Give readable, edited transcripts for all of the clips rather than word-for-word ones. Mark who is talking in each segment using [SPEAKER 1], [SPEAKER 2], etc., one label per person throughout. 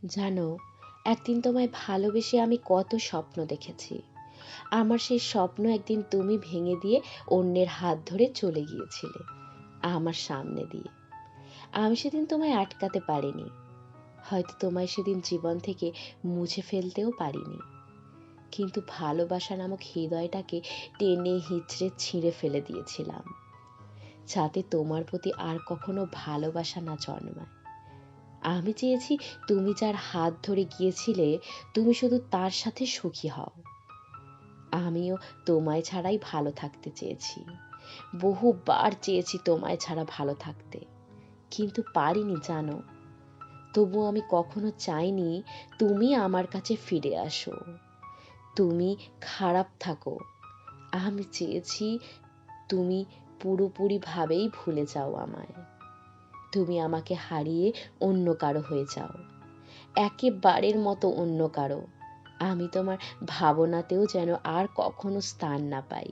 [SPEAKER 1] জানো, একদিন তোমায় ভালোবেসে আমি কত স্বপ্ন দেখেছি। আমার সেই স্বপ্ন একদিন তুমি ভেঙে দিয়ে অন্যের হাত ধরে চলে গিয়েছিলে আমার সামনে দিয়ে। আমি সেদিন তোমায় আটকাতে পারিনি, হয়তো তোমায় সেদিন জীবন থেকে মুছে ফেলতেও পারিনি, কিন্তু ভালোবাসা নামক হৃদয়টাকে টেনে হিচড়ে ছিঁড়ে ফেলে দিয়েছিলাম, যাতে তোমার প্রতি আর কখনো ভালোবাসা না জন্মায়। আমি চেয়েছি তুমি যার হাত ধরে গিয়েছিলে তুমি শুধু তার সাথে সুখী হও। আমিও তোমায় ছাড়াই ভালো থাকতে চেয়েছি, বহুবার চেয়েছি তোমায় ছাড়া ভালো থাকতে, কিন্তু পারিনি জানো। তবু আমি কখনো চাইনি তুমি আমার কাছে ফিরে আসো, তুমি খারাপ থাকো। আমি চেয়েছি তুমি পুরোপুরিভাবেই ভুলে যাও আমায়, তুমি আমাকে হারিয়ে অন্য কারো হয়ে যাও, একেবারের মতো অন্য কারো। আমি তোমার ভাবনাতেও যেন আর কখনো স্থান না পাই।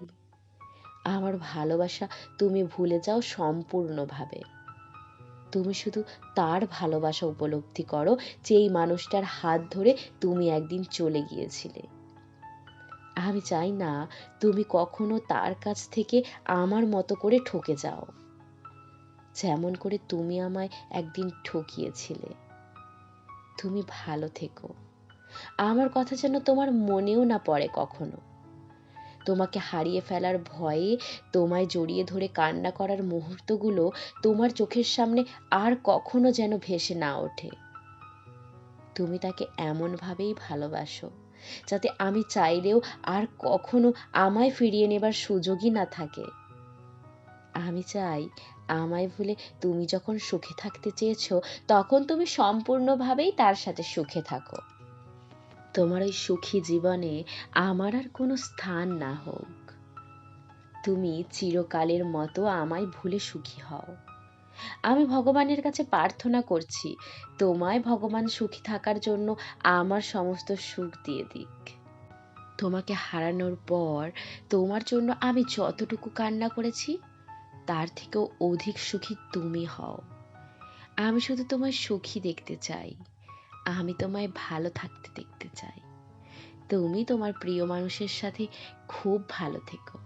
[SPEAKER 1] আমার ভালোবাসা তুমি ভুলে যাও সম্পূর্ণভাবে। তুমি শুধু তার ভালোবাসা উপলব্ধি করো যেই মানুষটার হাত ধরে তুমি একদিন চলে গিয়েছিলে। আমি চাই না তুমি কখনো তার কাছ থেকে আমার মতো করে ঠকে যাও, যেমন করে তুমি আমায় একদিন ঠকিয়েছিলে। তুমি ভালো থেকো, আমার কথা যেন তোমার মনেও না পড়ে কখনো। তোমাকে হারিয়ে ফেলার ভয়ে তোমায় জড়িয়ে ধরে কান্না করার মুহূর্তগুলো তোমার চোখের সামনে আর কখনো যেন ভেসে না ওঠে। তুমি তাকে এমনভাবেই ভালোবাসো যাতে আমি চাইলেও আর কখনো আমায় ফিরিয়ে নেবার সুযোগই না থাকে। আমি চাই আমায় ভুলে তুমি যখন সুখে থাকতে চেয়েছো তখন তুমি সম্পূর্ণভাবেই তার সাথে সুখে থাকো। তোমার ওই সুখী জীবনে আমার আর কোনো স্থান না হোক। তুমি চিরকালের মতো আমায় ভুলে সুখী হও। আমি ভগবানের কাছে প্রার্থনা করছি তোমায় ভগবান সুখী থাকার জন্য আমার সমস্ত সুখ দিয়ে দিক। তোমাকে হারানোর পর তোমার জন্য আমি যতটুকু কান্না করেছি তার থেকেও অধিক সুখী তুমি হও। আমি শুধু তোমায় সুখী দেখতে চাই, আমি তোমায় ভালো থাকতে দেখতে চাই। তুমি তোমার প্রিয় মানুষের সাথে খুব ভালো থেকো।